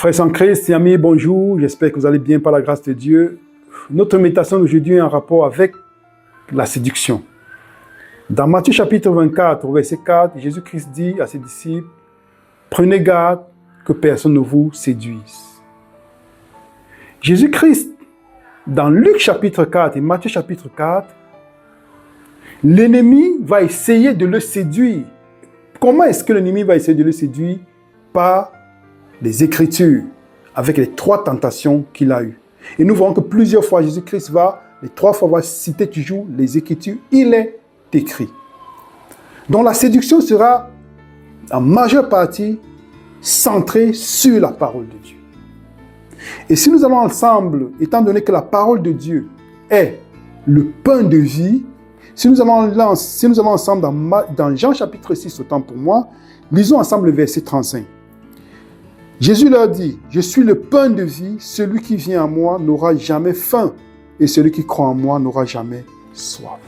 Frères en Christ et amis, bonjour. J'espère que vous allez bien par la grâce de Dieu. Notre méditation d'aujourd'hui est en rapport avec la séduction. Dans Matthieu chapitre 24, au verset 4, Jésus-Christ dit à ses disciples, « Prenez garde que personne ne vous séduise. » Jésus-Christ, dans Luc chapitre 4 et Matthieu chapitre 4, l'ennemi va essayer de le séduire. Comment est-ce que l'ennemi va essayer de le séduire? Par les Écritures, avec les 3 tentations qu'il a eues. Et nous voyons que plusieurs fois, Jésus-Christ les 3 fois, va citer toujours les Écritures. Il est écrit. Donc la séduction sera en majeure partie centrée sur la parole de Dieu. Et si nous allons ensemble, étant donné que la parole de Dieu est le pain de vie, si nous allons ensemble dans Jean chapitre 6, autant pour moi, lisons ensemble le verset 35. Jésus leur dit, « Je suis le pain de vie, celui qui vient à moi n'aura jamais faim, et celui qui croit en moi n'aura jamais soif. »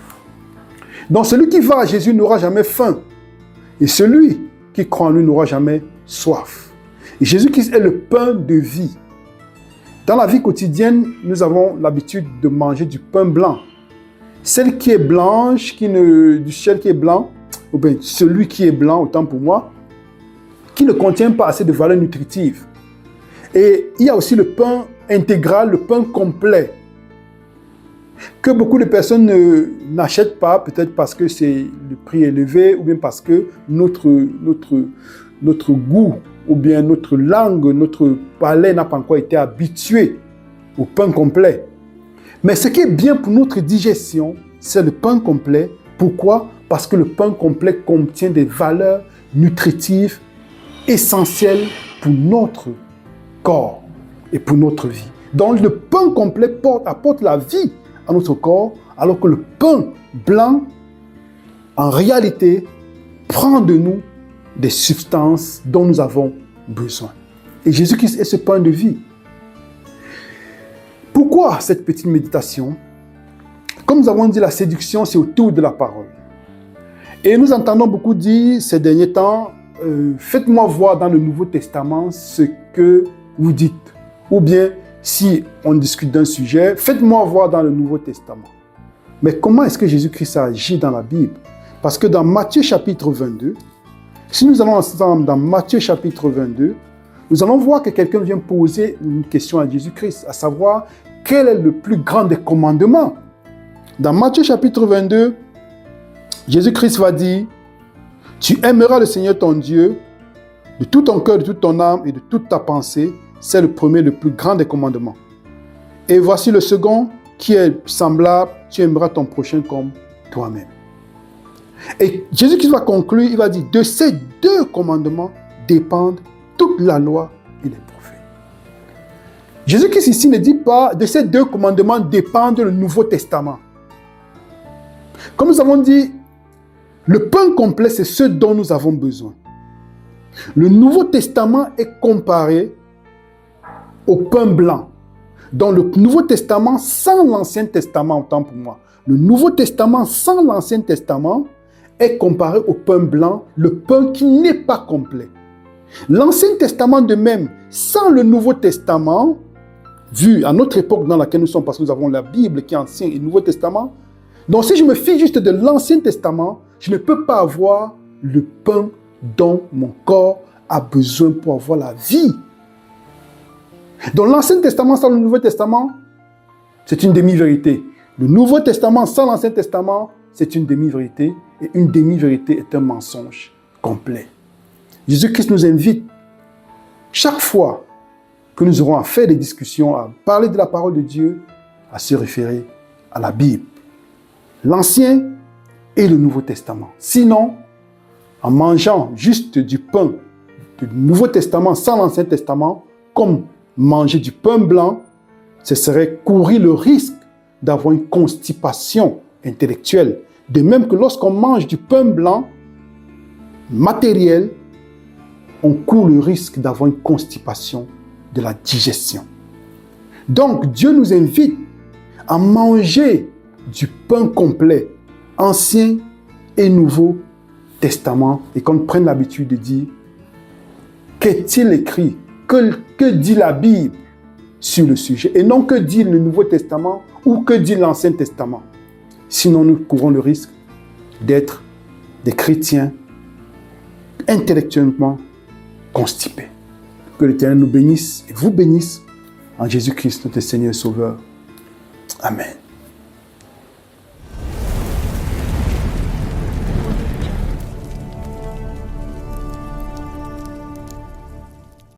Donc celui qui va à Jésus n'aura jamais faim, et celui qui croit en lui n'aura jamais soif. Et Jésus-Christ est le pain de vie. Dans la vie quotidienne, nous avons l'habitude de manger du pain blanc. Celle qui est blanche, du ciel qui est blanc, ou bien celui qui est blanc, autant pour moi, qui ne contient pas assez de valeur nutritive. Et il y a aussi le pain intégral, le pain complet, que beaucoup de personnes n'achètent pas, peut-être parce que c'est le prix élevé, ou bien parce que notre goût, ou bien notre langue, notre palais n'a pas encore été habitué au pain complet. Mais ce qui est bien pour notre digestion, c'est le pain complet. Pourquoi? Parce que le pain complet contient des valeurs nutritives essentielles pour notre corps et pour notre vie. Donc le pain complet apporte la vie à notre corps, alors que le pain blanc, en réalité, prend de nous des substances dont nous avons besoin. Et Jésus-Christ est ce pain de vie. Pourquoi cette petite méditation? Comme nous avons dit, la séduction, c'est autour de la parole. Et nous entendons beaucoup dire ces derniers temps, faites-moi voir dans le Nouveau Testament ce que vous dites. Ou bien, si on discute d'un sujet, faites-moi voir dans le Nouveau Testament. Mais comment est-ce que Jésus-Christ a agi dans la Bible? Parce que dans Matthieu chapitre 22, si nous allons ensemble dans Matthieu chapitre 22, nous allons voir que quelqu'un vient poser une question à Jésus-Christ, à savoir, quel est le plus grand des commandements? Dans Matthieu chapitre 22, Jésus-Christ va dire, « Tu aimeras le Seigneur ton Dieu de tout ton cœur, de toute ton âme et de toute ta pensée. » C'est le premier, le plus grand des commandements. Et voici le second qui est semblable, « Tu aimeras ton prochain comme toi-même. » Et Jésus-Christ va conclure, il va dire, « De ces 2 commandements dépendent toute la loi et les prophètes. » Jésus-Christ ici ne dit pas, de ces 2 commandements dépendent le Nouveau Testament. Comme nous avons dit, le pain complet, c'est ce dont nous avons besoin. Le Nouveau Testament est comparé au pain blanc. Dans le Nouveau Testament, sans l'Ancien Testament, autant pour moi, le Nouveau Testament sans l'Ancien Testament est comparé au pain blanc, le pain qui n'est pas complet. L'Ancien Testament de même, sans le Nouveau Testament, vu à notre époque dans laquelle nous sommes, parce que nous avons la Bible qui est Ancien et Nouveau Testament, donc si je me fie juste de l'Ancien Testament, je ne peux pas avoir le pain dont mon corps a besoin pour avoir la vie. Donc l'Ancien Testament sans le Nouveau Testament, c'est une demi-vérité. Le Nouveau Testament sans l'Ancien Testament, c'est une demi-vérité. Et une demi-vérité est un mensonge complet. Jésus-Christ nous invite, chaque fois que nous aurons à faire des discussions, à parler de la parole de Dieu, à se référer à la Bible. L'Ancien et le Nouveau Testament. Sinon, en mangeant juste du pain du Nouveau Testament sans l'Ancien Testament, comme manger du pain blanc, ce serait courir le risque d'avoir une constipation intellectuelle. De même que lorsqu'on mange du pain blanc matériel, on court le risque d'avoir une constipation de la digestion. Donc, Dieu nous invite à manger du pain complet, Ancien et Nouveau Testament, et qu'on prenne l'habitude de dire, qu'est-il écrit que dit la Bible sur le sujet et non que dit le Nouveau Testament ou que dit l'Ancien Testament. Sinon, nous courons le risque d'être des chrétiens intellectuellement constipés. Que l'Éternel nous bénisse et vous bénisse en Jésus-Christ, notre Seigneur et Sauveur. Amen.